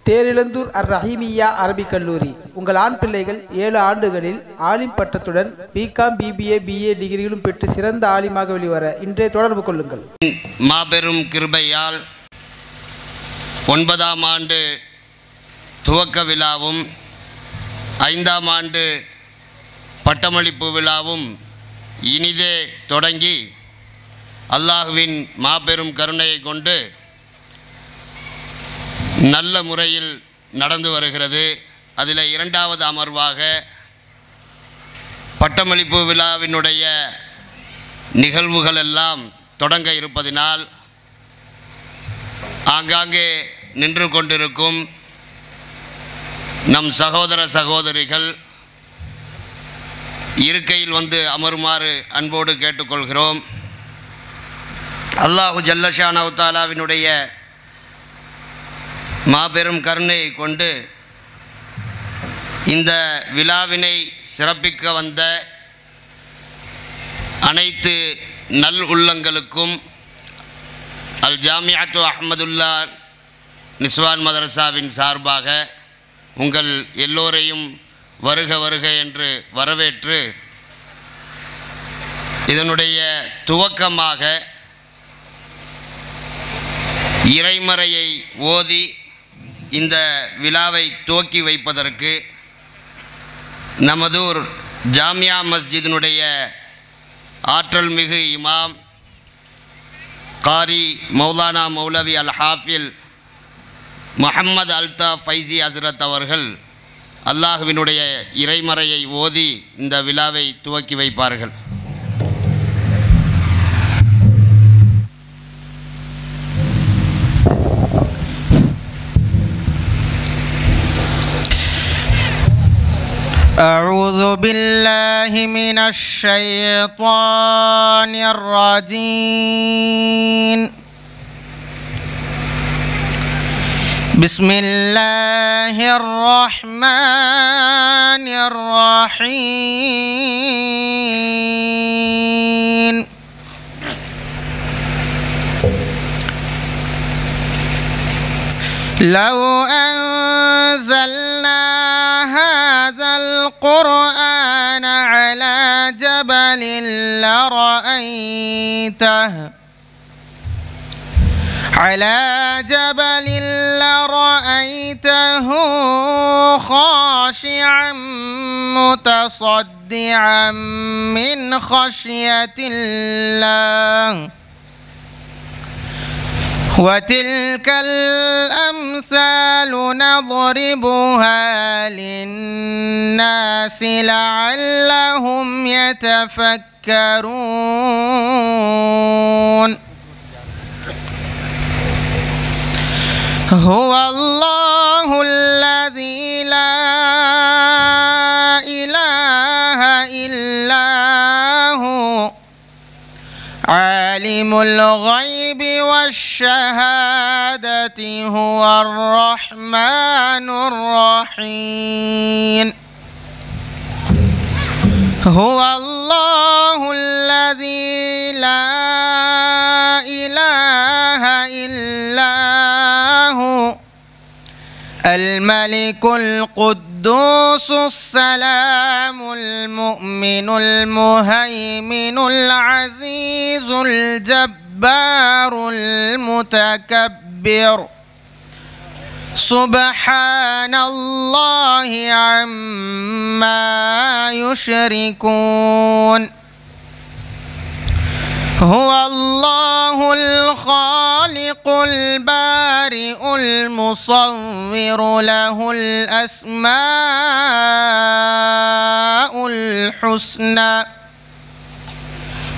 தேரிழந்தூர் அர் ரஹீமியா அரபிக் கல்லூரி. உங்கள் ஆண் பிள்ளைகள் 7 ஆண்டுகளில் ஆலிம் பட்டத்துடன் பிகாம், பிபிஏ, பிஏ டிகிரிகளும் பெற்று சிறந்த ஆலிமாக வெளிவர இன்றே தொடர்பு கொள்ளுங்கள். மாபெரும் கிருபையால் 9ஆம் ஆண்டு துவக்க விழாவும் 5ஆம் ஆண்டு பட்டமளிப்பு விழாவும் இனிதே தொடங்கி அல்லாஹ்வின் மாபெரும் கருணையை கொண்டு நல்ல முறையில் நடந்து வருகிறது. அதில் 2வது அமர்வாக பட்டமளிப்பு விழாவினுடைய நிகழ்வுகள் எல்லாம் தொடங்க இருப்பதினால் ஆங்காங்கே நின்று கொண்டிருக்கும் நம் சகோதர சகோதரிகள் இருக்கையில் வந்து அமருமாறு அன்போடு கேட்டுக்கொள்கிறோம். அல்லாஹு ஜல்லஷானஹு தஆலாவினுடைய மாபெரும் கருணையை கொண்டு இந்த விழாவினை சிறப்பிக்க வந்த அனைத்து நல் உள்ளங்களுக்கும் அல் ஜாமிஅத்து அஹ்மதுல்லா நிஸ்வான் மதரசாவின் சார்பாக உங்கள் எல்லோரையும் வருக வருக என்று வரவேற்று இதனுடைய துவக்கமாக இறைமறையை ஓதி இந்த விழாவை துவக்கி வைப்பதற்கு நமதூர் ஜாமியா மஸ்ஜிதினுடைய ஆற்றல் மிகு இமாம் காரி மௌலானா மௌலவி அல் ஹாஃபில் முஹம்மது அல்தா ஃபைசி ஹஸ்ரத் அவர்கள் அல்லாஹ்வினுடைய இறைமறையை ஓதி இந்த விழாவை துவக்கி வைப்பார்கள். أعوذ بالله من الشيطان الرجيم. بسم الله الرحمن الرحيم. لو أنزلنا هذا القرآن على جبل لرأيته خاشعا متصدعا من خشية الله. وتلك الأمثال نضربها للناس لعلهم يتفكرون. هو الله الذي لا إله إلا هو عالم الغيب والشهادة هو الرحمن الرحيم. هو الله الذي لا إله إلا هو الملك القدوس السلام المؤمن المهيمن العزيز الجبار المتكبر سبحان الله عما يشركون. هو الله الخالق البارئ المصور له الأسماء الحسنى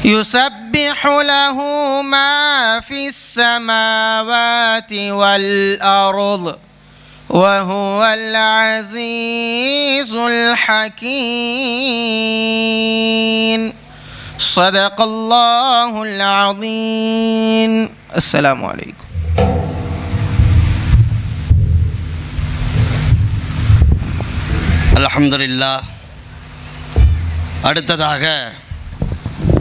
يسبح له ما في السماوات والأرض وهو العزيز الحكيم. صدق الله العظيم. السلام عليكم. அல்ஹம்துலில்லாஹ். அடுத்ததாக